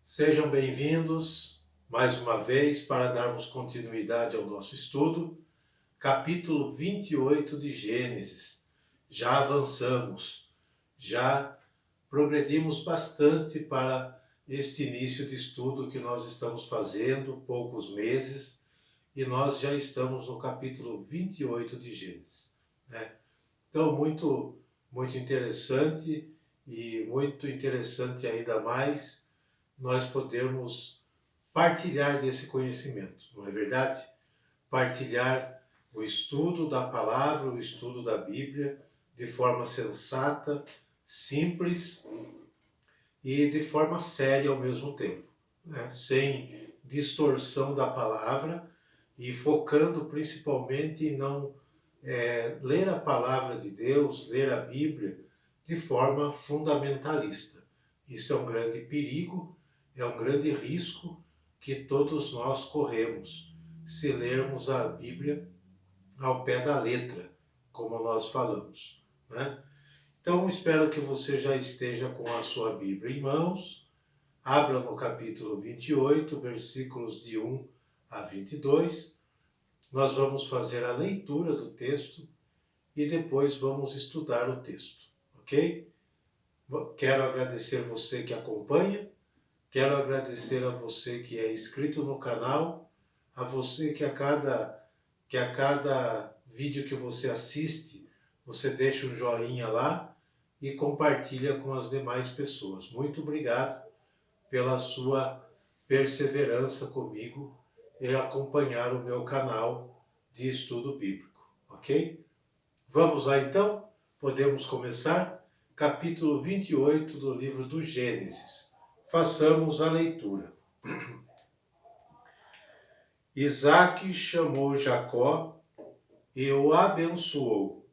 Sejam bem-vindos mais uma vez para darmos continuidade ao nosso estudo, capítulo 28 de Gênesis. Já avançamos, já progredimos bastante para este início de estudo que nós estamos fazendo, poucos meses, e nós já estamos no capítulo 28 de Gênesis, né? Então, muito interessante e muito interessante ainda mais nós podermos partilhar desse conhecimento, não é verdade? Partilhar o estudo da palavra, o estudo da Bíblia, de forma sensata, simples e de forma séria ao mesmo tempo, né? Sem distorção da palavra e focando principalmente em não ler a palavra de Deus, ler a Bíblia de forma fundamentalista. Isso é um grande perigo, é um grande risco que todos nós corremos se lermos a Bíblia ao pé da letra, como nós falamos, né? Então, espero que você já esteja com a sua Bíblia em mãos. Abra no capítulo 28, versículos de 1 a 22. Nós vamos fazer a leitura do texto e depois vamos estudar o texto, ok? Quero agradecer você que acompanha, quero agradecer a você que é inscrito no canal, a você que a cada vídeo que você assiste, você deixa um joinha lá e compartilha com as demais pessoas. Muito obrigado pela sua perseverança comigo em acompanhar o meu canal de estudo bíblico, ok? Vamos lá então? Podemos começar? Capítulo 28 do livro do Gênesis. Façamos a leitura. Isaque chamou Jacó e o abençoou,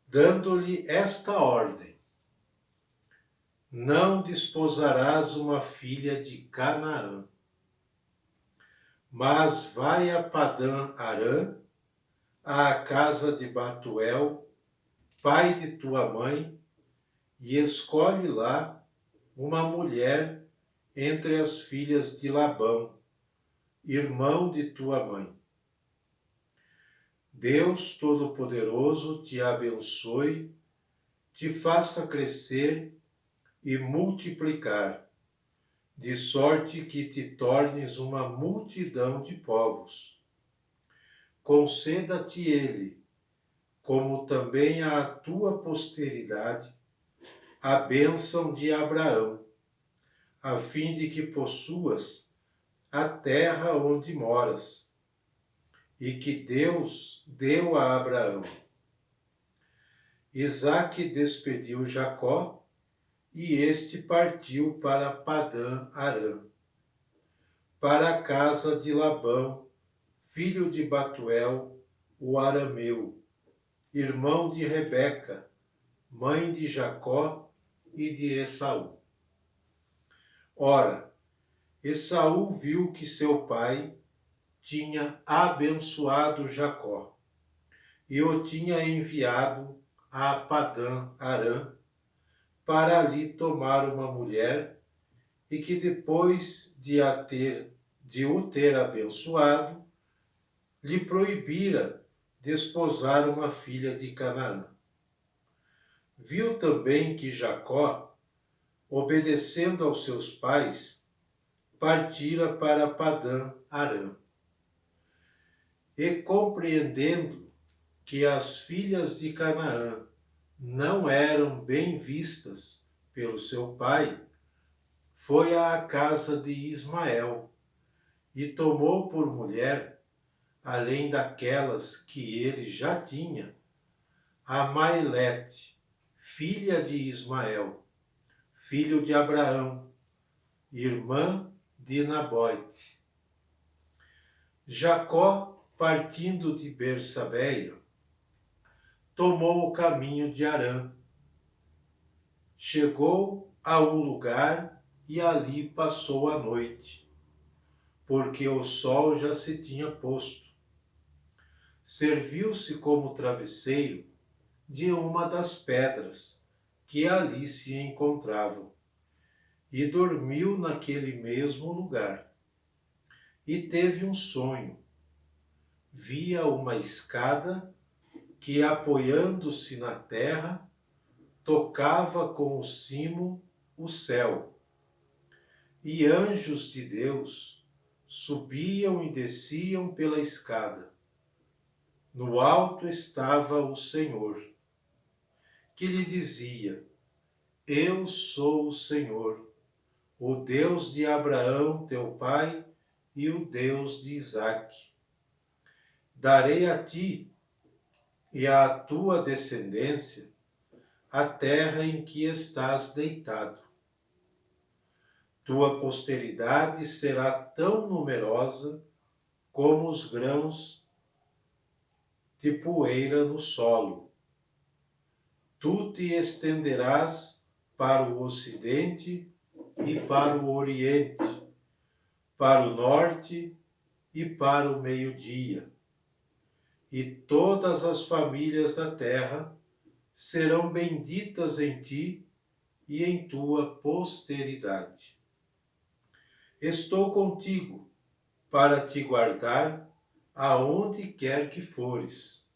dando-lhe esta ordem: não desposarás uma filha de Canaã, mas vai a Padã-Arã, à casa de Batuel, pai de tua mãe, e escolhe lá uma mulher entre as filhas de Labão, irmão de tua mãe. Deus Todo-Poderoso te abençoe, te faça crescer e multiplicar, de sorte que te tornes uma multidão de povos. Conceda-te ele, como também à tua posteridade, a bênção de Abraão, a fim de que possuas a terra onde moras, e que Deus deu a Abraão. Isaque despediu Jacó, e este partiu para Padã-Arã, para a casa de Labão, filho de Batuel, o arameu, irmão de Rebeca, mãe de Jacó e de Esaú. Ora, Esaú viu que seu pai tinha abençoado Jacó e o tinha enviado a Padã-Arã para ali tomar uma mulher, e que depois de o ter abençoado, lhe proibira desposar uma filha de Canaã. Viu também que Jacó, obedecendo aos seus pais, partira para Padã-Arã. E compreendendo que as filhas de Canaã não eram bem vistas pelo seu pai, foi à casa de Ismael e tomou por mulher, além daquelas que ele já tinha, a Maelete, filha de Ismael, filho de Abraão, irmã de Nabote. Jacó, partindo de Bersabeia, tomou o caminho de Harã. Chegou a um lugar e ali passou a noite, porque o sol já se tinha posto. Serviu-se como travesseiro de uma das pedras que ali se encontravam, e dormiu naquele mesmo lugar. E teve um sonho. Via uma escada que, apoiando-se na terra, tocava com o cimo o céu. E anjos de Deus subiam e desciam pela escada. No alto estava o Senhor, que lhe dizia: Eu sou o Senhor, o Deus de Abraão, teu pai, e o Deus de Isaque. Darei a ti e à tua descendência a terra em que estás deitado. Tua posteridade será tão numerosa como os grãos de poeira no solo. Tu te estenderás para o ocidente e para o oriente, para o norte e para o meio-dia. E todas as famílias da terra serão benditas em ti e em tua posteridade. Estou contigo para te guardar aonde quer que fores,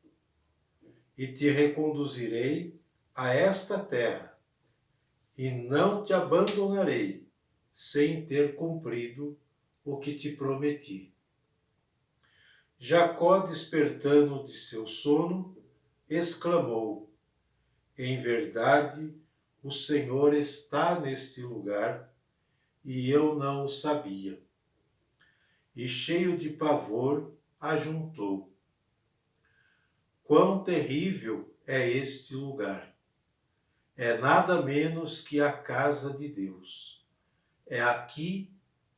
e te reconduzirei a esta terra, e não te abandonarei sem ter cumprido o que te prometi. Jacó, despertando de seu sono, exclamou: Em verdade, o Senhor está neste lugar, e eu não o sabia. E cheio de pavor, ajuntou: Quão terrível é este lugar! É nada menos que a casa de Deus. É aqui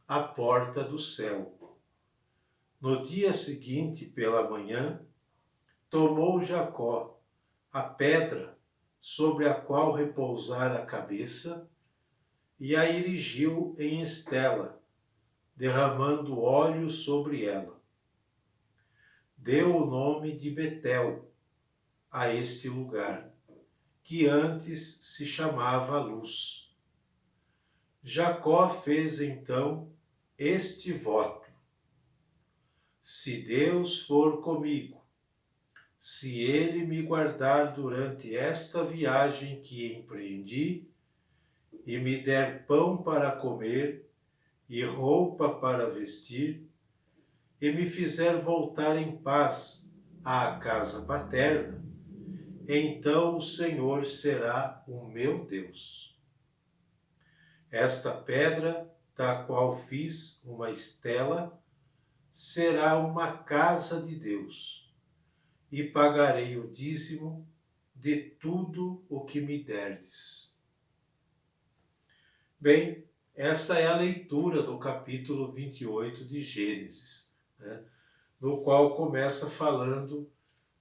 a porta do céu. No dia seguinte, pela manhã, tomou Jacó a pedra sobre a qual repousara a cabeça e a erigiu em estela, derramando óleo sobre ela. Deu o nome de Betel a este lugar, que antes se chamava Luz. Jacó fez então este voto: Se Deus for comigo, se Ele me guardar durante esta viagem que empreendi, e me der pão para comer e roupa para vestir, e me fizer voltar em paz à casa paterna, então o Senhor será o meu Deus. Esta pedra, da qual fiz uma estela, será uma casa de Deus, e pagarei o dízimo de tudo o que me derdes. Bem, essa é a leitura do capítulo 28 de Gênesis, né, no qual começa falando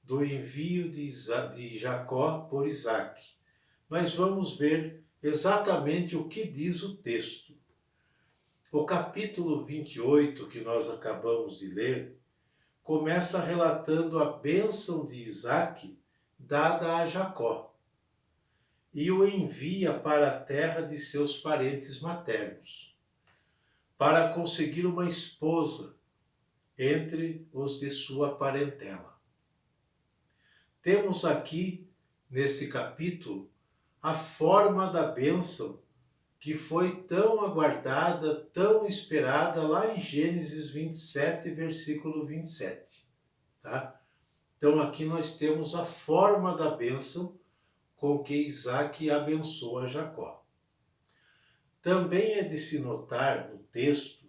do envio de Jacó por Isaque. Mas vamos ver exatamente o que diz o texto. O capítulo 28, que nós acabamos de ler, começa relatando a bênção de Isaque dada a Jacó e o envia para a terra de seus parentes maternos, para conseguir uma esposa entre os de sua parentela. Temos aqui, neste capítulo, a forma da bênção que foi tão aguardada, tão esperada lá em Gênesis 27, versículo 27. Tá? Então aqui nós temos a forma da bênção com que Isaque abençoa Jacó. Também é de se notar no texto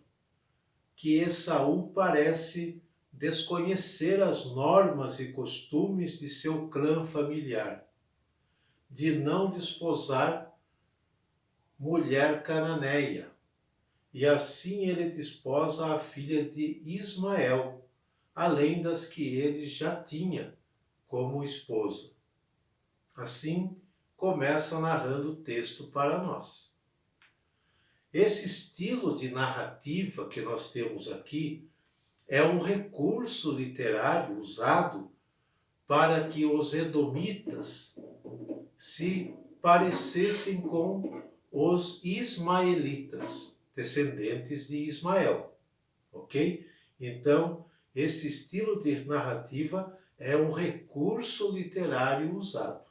que Esaú parece desconhecer as normas e costumes de seu clã familiar, de não desposar mulher cananeia, e assim ele desposa a filha de Ismael, além das que ele já tinha como esposa. Assim começa narrando o texto para nós. Esse estilo de narrativa que nós temos aqui é um recurso literário usado para que os edomitas se parecessem com os ismaelitas, descendentes de Ismael, ok? Então, esse estilo de narrativa é um recurso literário usado,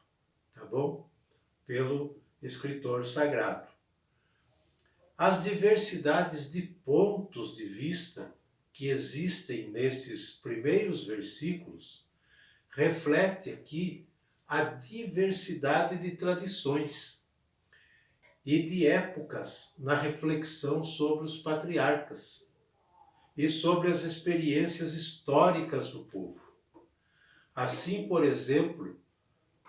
tá bom? Pelo escritor sagrado. As diversidades de pontos de vista que existem nesses primeiros versículos reflete aqui a diversidade de tradições e de épocas na reflexão sobre os patriarcas e sobre as experiências históricas do povo. Assim, por exemplo,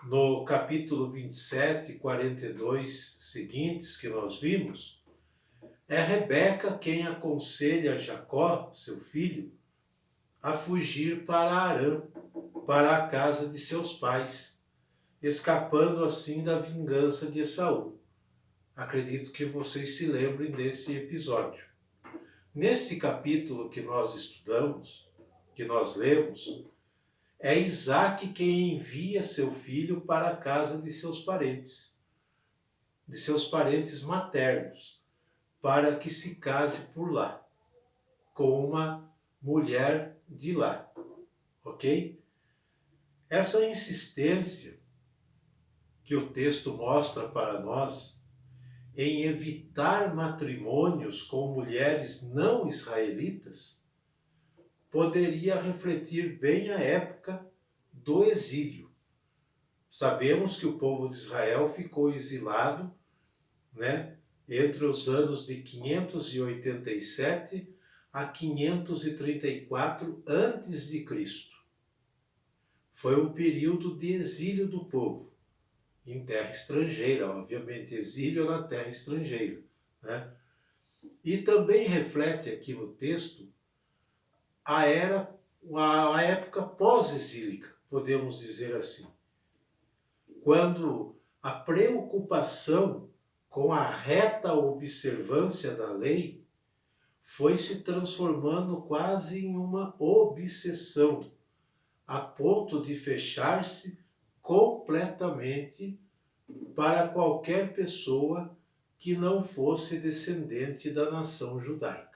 no capítulo 27 e 42 seguintes que nós vimos, é Rebeca quem aconselha Jacó, seu filho, a fugir para Harã, para a casa de seus pais, escapando assim da vingança de Esaú. Acredito que vocês se lembrem desse episódio. Nesse capítulo que nós estudamos, que nós lemos, é Isaac quem envia seu filho para a casa de seus parentes maternos, para que se case por lá, com uma mulher de lá, ok? Essa insistência que o texto mostra para nós em evitar matrimônios com mulheres não israelitas poderia refletir bem a época do exílio. Sabemos que o povo de Israel ficou exilado, entre os anos de 587 a 534 a.C. Foi um período de exílio do povo, em terra estrangeira, obviamente, exílio na terra estrangeira, E também reflete aqui no texto a época pós-exílica, podemos dizer assim, quando a preocupação com a reta observância da lei foi se transformando quase em uma obsessão, a ponto de fechar-se completamente para qualquer pessoa que não fosse descendente da nação judaica.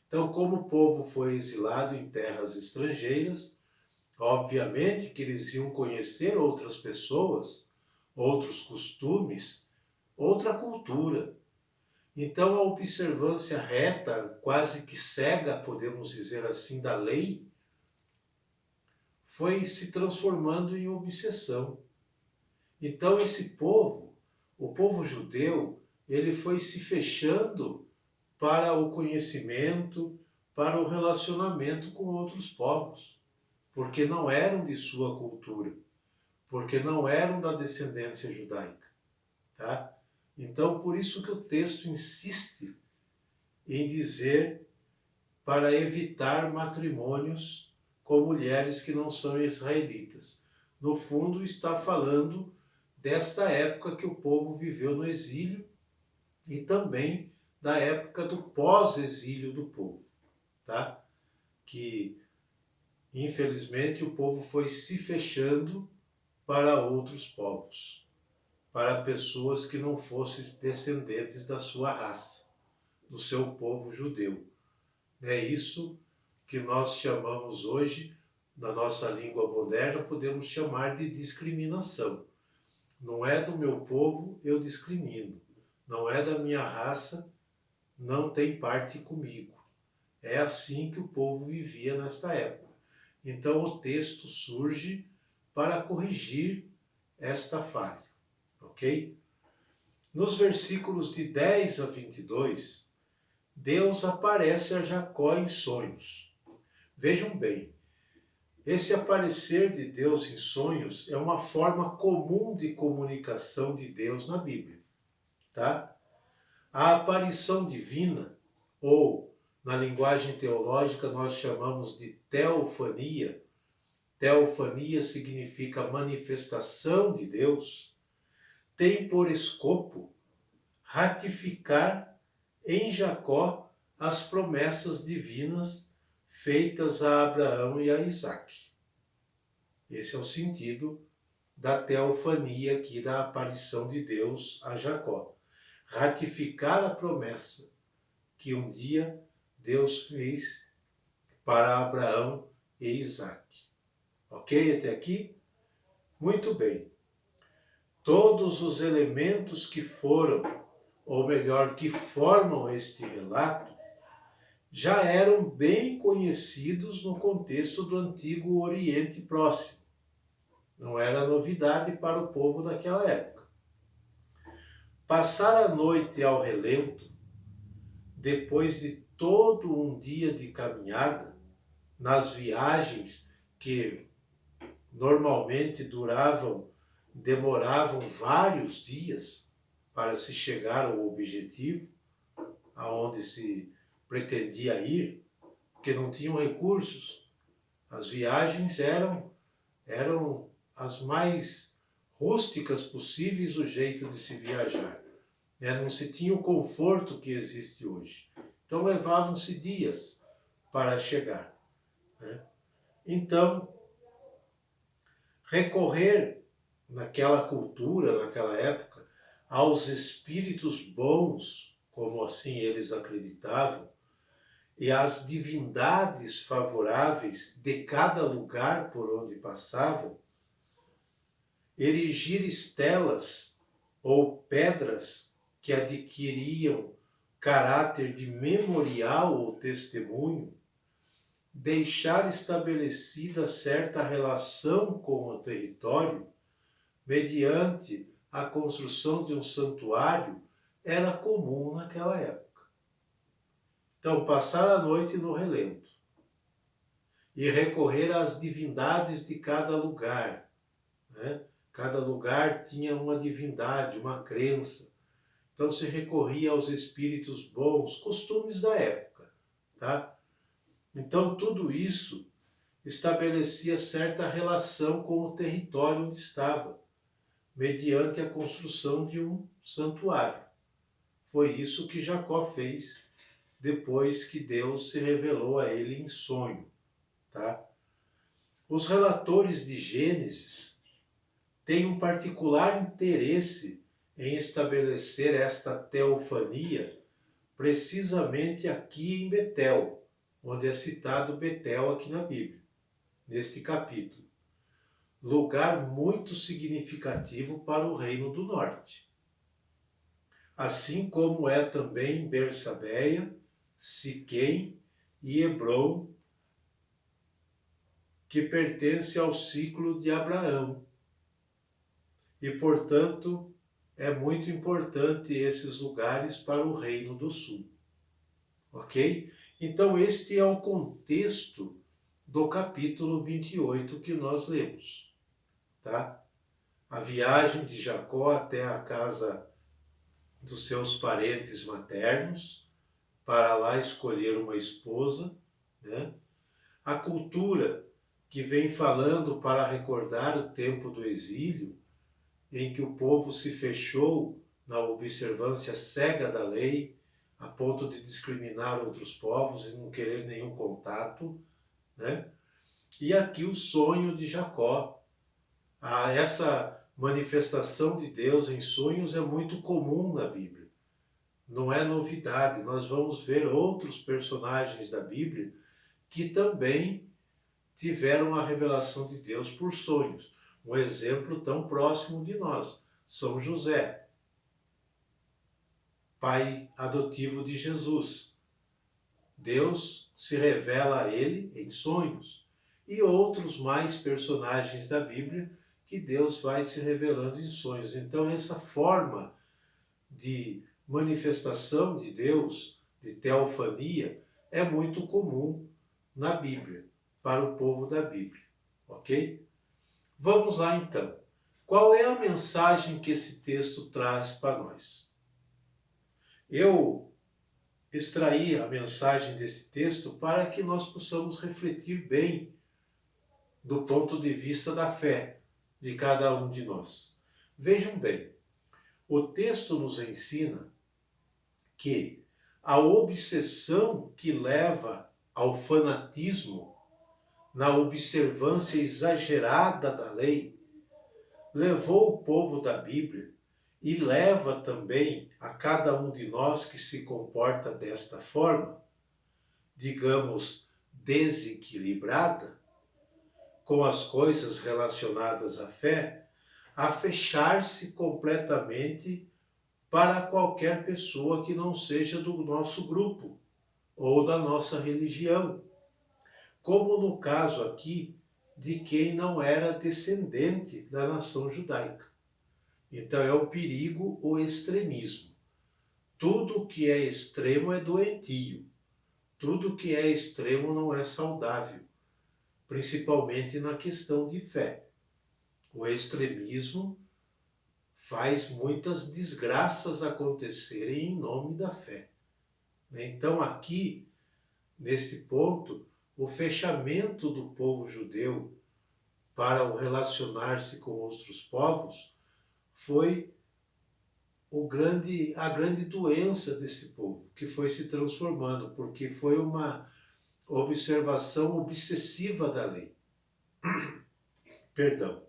Então, como o povo foi exilado em terras estrangeiras, obviamente que eles iam conhecer outras pessoas, outros costumes, outra cultura. Então, a observância reta, quase que cega, podemos dizer assim, da lei, foi se transformando em obsessão. Então, esse povo, o povo judeu, ele foi se fechando para o conhecimento, para o relacionamento com outros povos, porque não eram de sua cultura, porque não eram da descendência judaica, tá? Então, por isso que o texto insiste em dizer para evitar matrimônios com mulheres que não são israelitas. No fundo, está falando desta época que o povo viveu no exílio e também da época do pós-exílio do povo, tá? Que, infelizmente, o povo foi se fechando para outros povos, para pessoas que não fossem descendentes da sua raça, do seu povo judeu. É isso que nós chamamos hoje, na nossa língua moderna, podemos chamar de discriminação. Não é do meu povo, eu discrimino. Não é da minha raça, não tem parte comigo. É assim que o povo vivia nesta época. Então o texto surge para corrigir esta falha, ok? Nos versículos de 10 a 22, Deus aparece a Jacó em sonhos. Vejam bem, esse aparecer de Deus em sonhos é uma forma comum de comunicação de Deus na Bíblia, tá? A aparição divina, ou na linguagem teológica nós chamamos de teofania. Teofania significa manifestação de Deus, tem por escopo ratificar em Jacó as promessas divinas feitas a Abraão e a Isaque. Esse é o sentido da teofania aqui, da aparição de Deus a Jacó. Ratificar a promessa que um dia Deus fez para Abraão e Isaque. Ok até aqui? Muito bem. Todos os elementos que foram, ou melhor, que formam este relato, já eram bem conhecidos no contexto do antigo Oriente Próximo. Não era novidade para o povo daquela época. Passar a noite ao relento, depois de todo um dia de caminhada, nas viagens que normalmente demoravam vários dias para se chegar ao objetivo, aonde se pretendia ir, porque não tinham recursos. As viagens eram as mais rústicas possíveis o jeito de se viajar. Não se tinha o conforto que existe hoje. Então levavam-se dias para chegar. Então, recorrer naquela cultura, naquela época, aos espíritos bons, como assim eles acreditavam, e às divindades favoráveis de cada lugar por onde passavam, erigir estelas ou pedras que adquiriam caráter de memorial ou testemunho, deixar estabelecida certa relação com o território, mediante a construção de um santuário, era comum naquela época. Então, passar a noite no relento e recorrer às divindades de cada lugar. Cada lugar tinha uma divindade, uma crença. Então, se recorria aos espíritos bons, costumes da época. Tá? Então, tudo isso estabelecia certa relação com o território onde estava, mediante a construção de um santuário. Foi isso que Jacó fez depois que Deus se revelou a ele em sonho. Tá? Os relatores de Gênesis têm um particular interesse em estabelecer esta teofania precisamente aqui em Betel, onde é citado Betel aqui na Bíblia, neste capítulo. Lugar muito significativo para o Reino do Norte. Assim como é também Bersabeia, Siquém e Hebrom, que pertence ao ciclo de Abraão. E, portanto, é muito importante esses lugares para o Reino do Sul. Ok? Então, este é o contexto do capítulo 28 que nós lemos. Tá? A viagem de Jacó até a casa dos seus parentes maternos, para lá escolher uma esposa, A cultura que vem falando para recordar o tempo do exílio, em que o povo se fechou na observância cega da lei, a ponto de discriminar outros povos e não querer nenhum contato, E aqui o sonho de Jacó. Essa manifestação de Deus em sonhos é muito comum na Bíblia. Não é novidade, nós vamos ver outros personagens da Bíblia que também tiveram a revelação de Deus por sonhos. Um exemplo tão próximo de nós, São José, pai adotivo de Jesus. Deus se revela a ele em sonhos. E outros mais personagens da Bíblia que Deus vai se revelando em sonhos. Então, essa forma de manifestação de Deus, de teofania, é muito comum na Bíblia, para o povo da Bíblia, ok? Vamos lá então. Qual é a mensagem que esse texto traz para nós? Eu extraí a mensagem desse texto para que nós possamos refletir bem do ponto de vista da fé de cada um de nós. Vejam bem, o texto nos ensina que a obsessão que leva ao fanatismo na observância exagerada da lei levou o povo da Bíblia e leva também a cada um de nós que se comporta desta forma, digamos, desequilibrada, com as coisas relacionadas à fé, a fechar-se completamente para qualquer pessoa que não seja do nosso grupo ou da nossa religião, como no caso aqui de quem não era descendente da nação judaica. Então é o perigo, o extremismo. Tudo que é extremo é doentio. Tudo que é extremo não é saudável, principalmente na questão de fé. O extremismo faz muitas desgraças acontecerem em nome da fé. Então aqui, nesse ponto, o fechamento do povo judeu para o relacionar-se com outros povos foi a grande doença desse povo, que foi se transformando, porque foi uma observação obsessiva da lei. Perdão.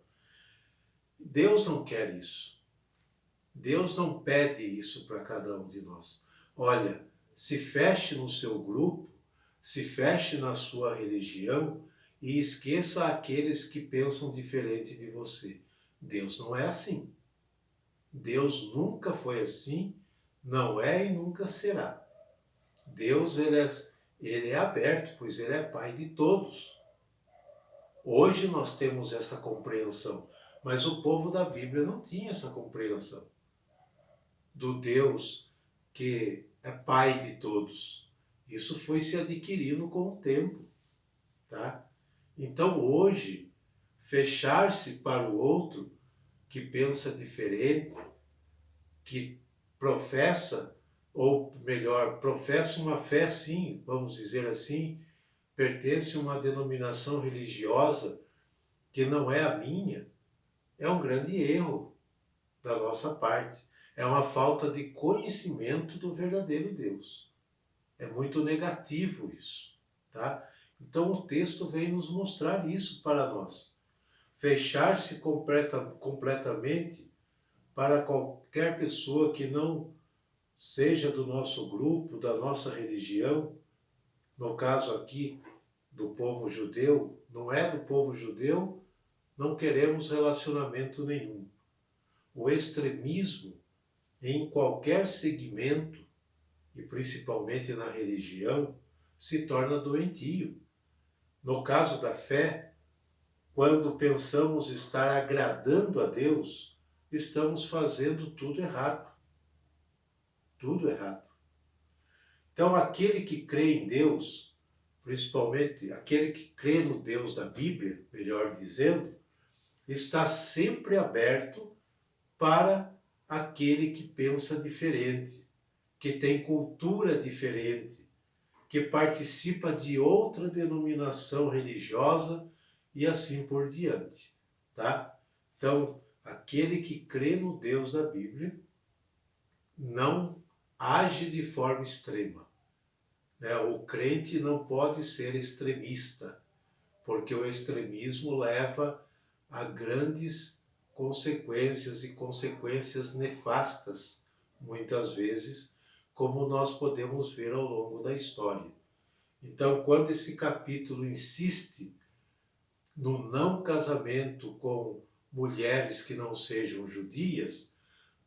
Deus não quer isso. Deus não pede isso para cada um de nós. Olha, se feche no seu grupo, se feche na sua religião e esqueça aqueles que pensam diferente de você. Deus não é assim. Deus nunca foi assim, não é e nunca será. Deus, ele é aberto, pois ele é Pai de todos. Hoje nós temos essa compreensão, mas o povo da Bíblia não tinha essa compreensão do Deus que é Pai de todos. Isso foi se adquirindo com o tempo, tá? Então hoje, fechar-se para o outro que pensa diferente, que professa, ou melhor, professa uma fé sim, vamos dizer assim, pertence a uma denominação religiosa que não é a minha, é um grande erro da nossa parte. É uma falta de conhecimento do verdadeiro Deus. É muito negativo isso, tá? Então o texto vem nos mostrar isso para nós. Fechar-se completamente para qualquer pessoa que não seja do nosso grupo, da nossa religião, no caso aqui do povo judeu, não é do povo judeu, não queremos relacionamento nenhum. O extremismo em qualquer segmento, e principalmente na religião, se torna doentio. No caso da fé, quando pensamos estar agradando a Deus, estamos fazendo tudo errado. Tudo errado. Então, aquele que crê em Deus, principalmente aquele que crê no Deus da Bíblia, melhor dizendo, está sempre aberto para aquele que pensa diferente, que tem cultura diferente, que participa de outra denominação religiosa e assim por diante, tá? Então, aquele que crê no Deus da Bíblia não age de forma extrema, né? O crente não pode ser extremista, porque o extremismo leva a grandes consequências e consequências nefastas, muitas vezes, como nós podemos ver ao longo da história. Então, quando esse capítulo insiste no não casamento com mulheres que não sejam judias,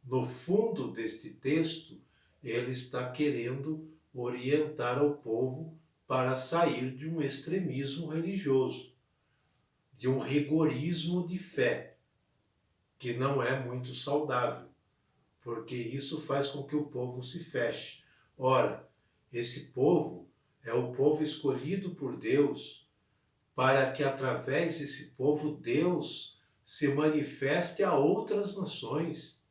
no fundo deste texto, ele está querendo orientar o povo para sair de um extremismo religioso, de um rigorismo de fé, que não é muito saudável, porque isso faz com que o povo se feche. Ora, esse povo é o povo escolhido por Deus para que através desse povo Deus se manifeste a outras nações,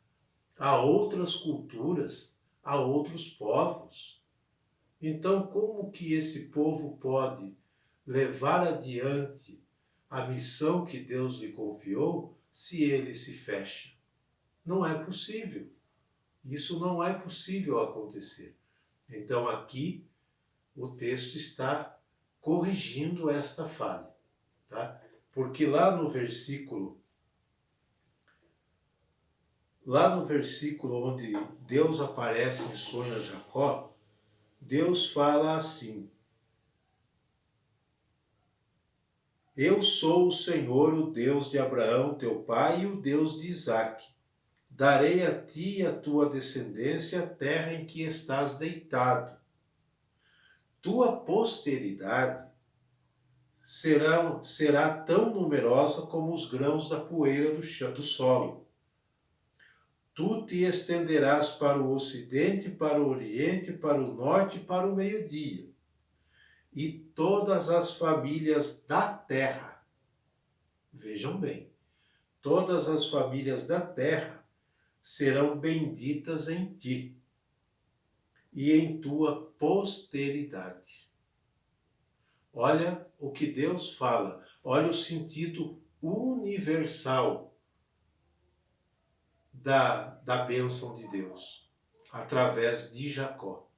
a outras culturas, a outros povos. Então, como que esse povo pode levar adiante a missão que Deus lhe confiou se ele se fecha? Não é possível. Isso não é possível acontecer. Então, aqui, o texto está corrigindo esta falha, tá? Porque lá no versículo lá no versículo onde Deus aparece em sonho a Jacó, Deus fala assim: eu sou o Senhor, o Deus de Abraão, teu pai, e o Deus de Isaque. Darei a ti e a tua descendência a terra em que estás deitado. Tua posteridade será tão numerosa como os grãos da poeira do solo. Tu te estenderás para o ocidente, para o oriente, para o norte e para o meio-dia. E todas as famílias da terra, vejam bem, todas as famílias da terra serão benditas em ti e em tua posteridade. Olha o que Deus fala, olha o sentido universal da bênção de Deus, através de Jacó.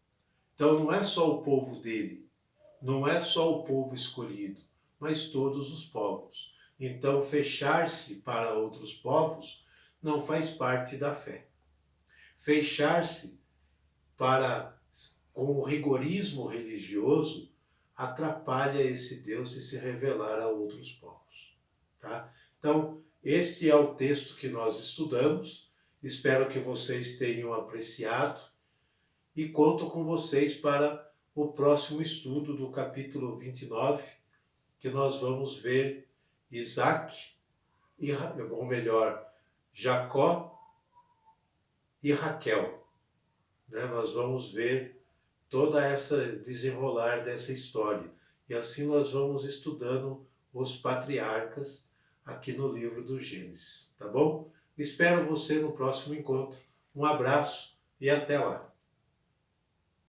Então não é só o povo dele, não é só o povo escolhido, mas todos os povos. Então fechar-se para outros povos não faz parte da fé. Fechar-se com o rigorismo religioso atrapalha esse Deus de se revelar a outros povos. Tá? Então, este é o texto que nós estudamos. Espero que vocês tenham apreciado e conto com vocês para o próximo estudo do capítulo 29, que nós vamos ver Isaac, ou melhor, Jacó e Raquel. Nós vamos ver toda essa desenrolar dessa história. E assim nós vamos estudando os patriarcas aqui no livro do Gênesis, tá bom? Espero você no próximo encontro. Um abraço e até lá.